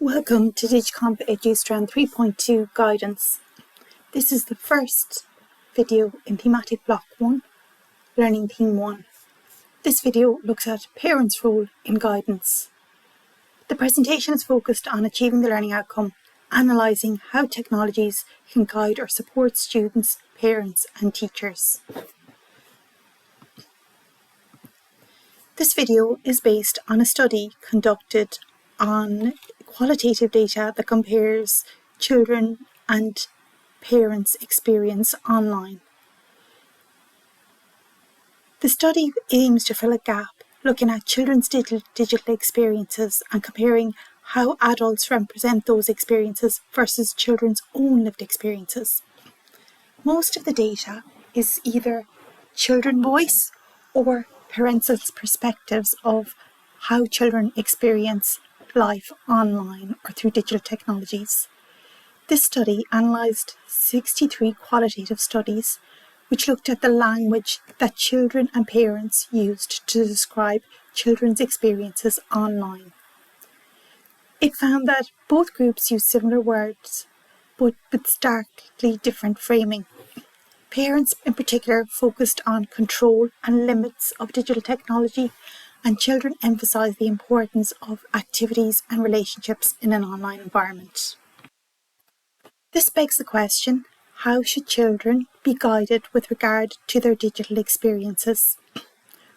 Welcome to DigComp Edu Strand 3.2 Guidance. This is the first video in Thematic Block 1, Learning Theme 1. This video looks at parents' role in guidance. The presentation is focused on achieving the learning outcome, analysing how technologies can guide or support students, parents and teachers. This video is based on a study conducted on qualitative data that compares children and parents' experience online. The study aims to fill a gap looking at children's digital experiences and comparing how adults represent those experiences versus children's own lived experiences. Most of the data is either children's voice or parental perspectives of how children experience life online or through digital technologies. This study analysed 63 qualitative studies which looked at the language that children and parents used to describe children's experiences online. It found that both groups used similar words but with starkly different framing. Parents in particular focused on control and limits of digital technology, and children emphasised the importance of activities and relationships in an online environment. This begs the question, how should children be guided with regard to their digital experiences?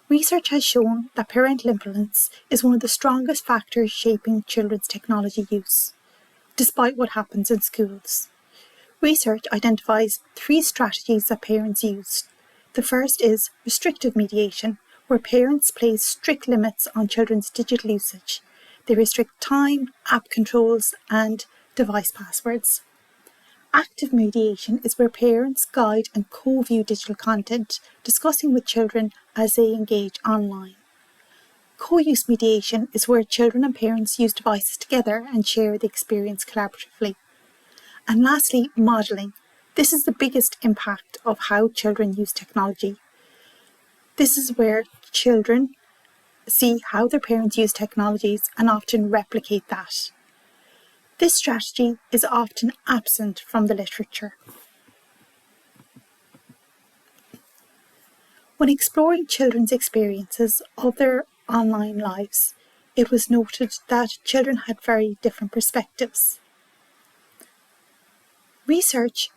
Research has shown that parental influence is one of the strongest factors shaping children's technology use, despite what happens in schools. Research identifies 3 strategies that parents use. The first is restrictive mediation, where parents place strict limits on children's digital usage. They restrict time, app controls and device passwords. Active mediation is where parents guide and co-view digital content, discussing with children as they engage online. Co-use mediation is where children and parents use devices together and share the experience collaboratively. And lastly, modelling. This is the biggest impact of how children use technology. This is where children see how their parents use technologies and often replicate that. This strategy is often absent from the literature. When exploring children's experiences of their online lives, it was noted that children had very different perspectives. Research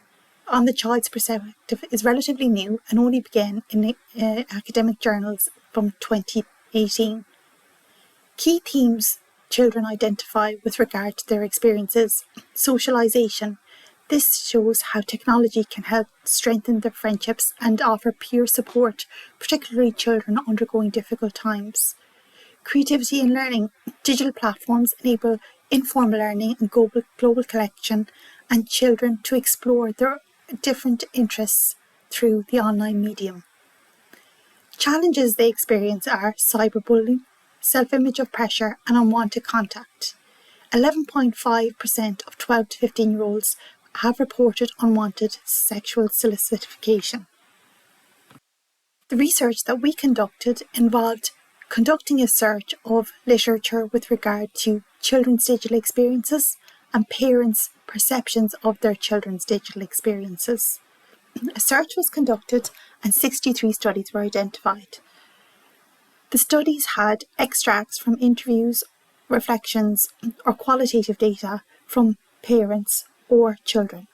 on the child's perspective is relatively new and only began in academic journals from 2018. Key themes children identify with regard to their experiences: socialisation. This shows how technology can help strengthen their friendships and offer peer support, particularly children undergoing difficult times. Creativity and learning. Digital platforms enable informal learning and global connection and children to explore their different interests through the online medium. Challenges they experience are cyberbullying, self-image of pressure and unwanted contact. 11.5% of 12 to 15-year-olds have reported unwanted sexual solicitation. The research that we conducted involved conducting a search of literature with regard to children's digital experiences and parents' perceptions of their children's digital experiences. A search was conducted and 63 studies were identified. The studies had extracts from interviews, reflections or qualitative data from parents or children.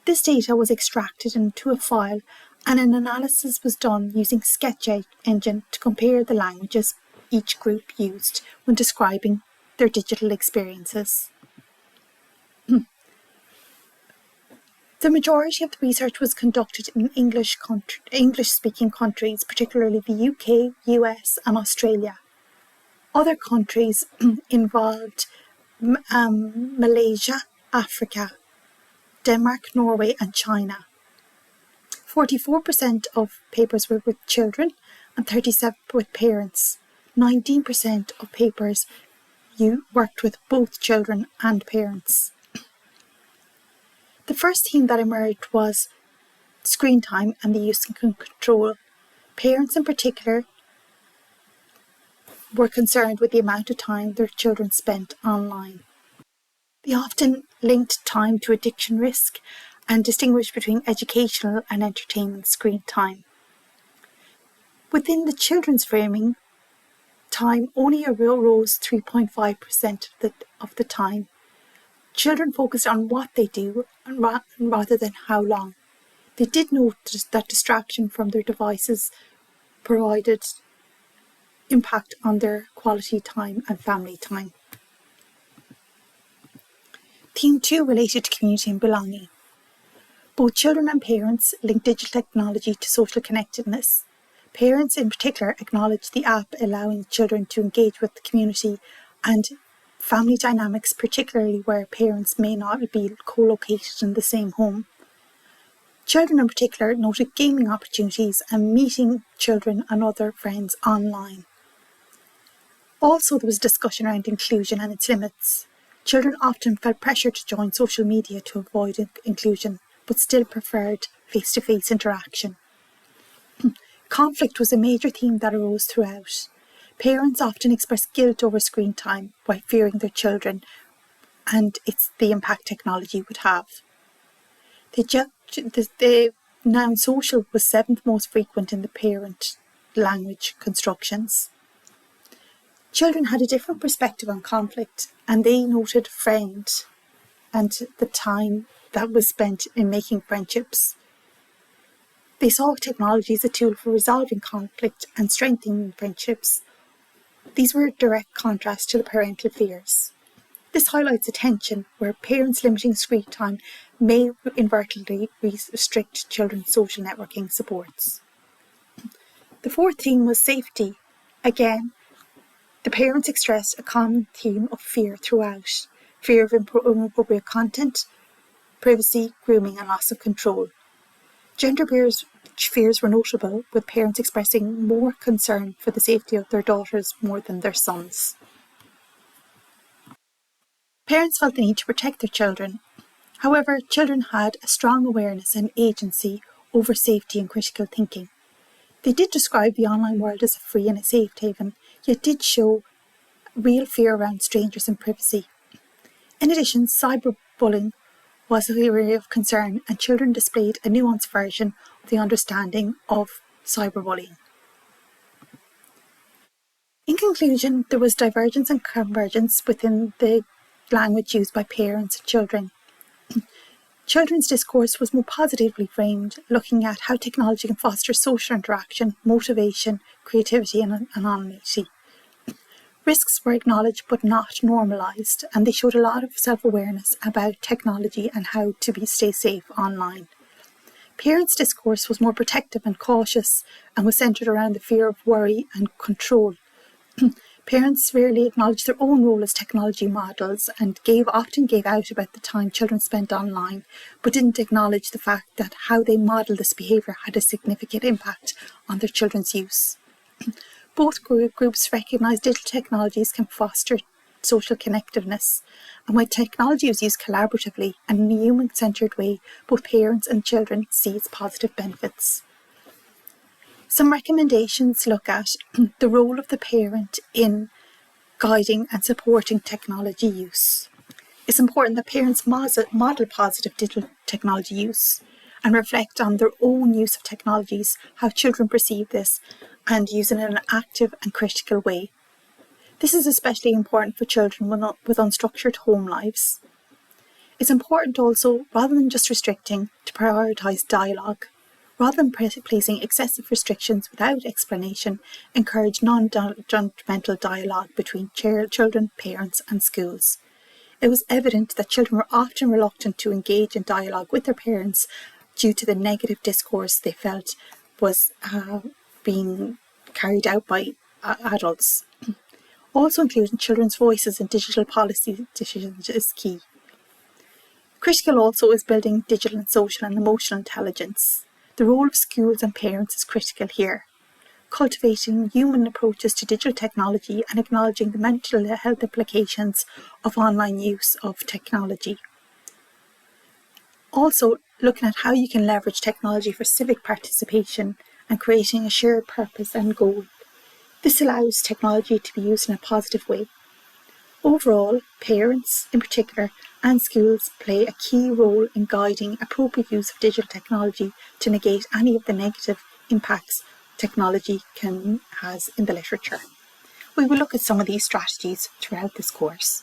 This data was extracted into a file and an analysis was done using Sketch Engine to compare the languages each group used when describing their digital experiences. The majority of the research was conducted in English-speaking countries, particularly the UK, US and Australia. Other countries involved Malaysia, Africa, Denmark, Norway and China. 44% of papers were with children and 37% with parents. 19% of papers worked with both children and parents. The first theme that emerged was screen time and the use and control. Parents in particular were concerned with the amount of time their children spent online. They often linked time to addiction risk and distinguished between educational and entertainment screen time. Within the children's framing, time only arose 3.5% of the time. Children focused on what they do rather than how long. They did note that distraction from their devices provided impact on their quality time and family time. Theme 2 related to community and belonging. Both children and parents link digital technology to social connectedness. Parents in particular acknowledge the app allowing children to engage with the community and family dynamics, particularly where parents may not be co-located in the same home. Children in particular noted gaming opportunities and meeting children and other friends online. Also, there was discussion around inclusion and its limits. Children often felt pressure to join social media to avoid inclusion, but still preferred face-to-face interaction. Conflict was a major theme that arose throughout. Parents often expressed guilt over screen time while fearing their children and the impact technology would have. The noun social was 7th most frequent in the parent language constructions. Children had a different perspective on conflict, and they noted friend and the time that was spent in making friendships. They saw technology as a tool for resolving conflict and strengthening friendships. These were a direct contrast to the parental fears. This highlights a tension where parents limiting screen time may inadvertently restrict children's social networking supports. The 4th theme was safety. Again, the parents expressed a common theme of fear throughout. Fear of inappropriate content, privacy, grooming and loss of control. Gender fears were notable, with parents expressing more concern for the safety of their daughters more than their sons. Parents felt the need to protect their children. However, children had a strong awareness and agency over safety and critical thinking. They did describe the online world as a free and a safe haven, yet did show real fear around strangers and privacy. In addition, cyberbullying was an area of concern, and children displayed a nuanced version of the understanding of cyberbullying. In conclusion, there was divergence and convergence within the language used by parents and children. Children's discourse was more positively framed, looking at how technology can foster social interaction, motivation, creativity and anonymity. Risks were acknowledged but not normalised, and they showed a lot of self-awareness about technology and how to stay safe online. Parents' discourse was more protective and cautious and was centred around the fear of worry and control. Parents rarely acknowledged their own role as technology models and often gave out about the time children spent online, but didn't acknowledge the fact that how they modelled this behaviour had a significant impact on their children's use. Both groups recognise digital technologies can foster social connectiveness, and when technology is used collaboratively and in a human-centred way, both parents and children see its positive benefits. Some recommendations look at the role of the parent in guiding and supporting technology use. It's important that parents model positive digital technology use and reflect on their own use of technologies, how children perceive this, and use it in an active and critical way. This is especially important for children with unstructured home lives. It's important also, rather than just restricting, to prioritise dialogue. Rather than placing excessive restrictions without explanation, encourage non-judgmental dialogue between children, parents and schools. It was evident that children were often reluctant to engage in dialogue with their parents due to the negative discourse they felt was being carried out by adults. Also including children's voices in digital policy decisions is key. Critical also is building digital and social and emotional intelligence. The role of schools and parents is critical here. Cultivating human approaches to digital technology and acknowledging the mental health implications of online use of technology. Also, looking at how you can leverage technology for civic participation and creating a shared purpose and goal. This allows technology to be used in a positive way. Overall, parents in particular and schools play a key role in guiding appropriate use of digital technology to negate any of the negative impacts technology has in the literature. We will look at some of these strategies throughout this course.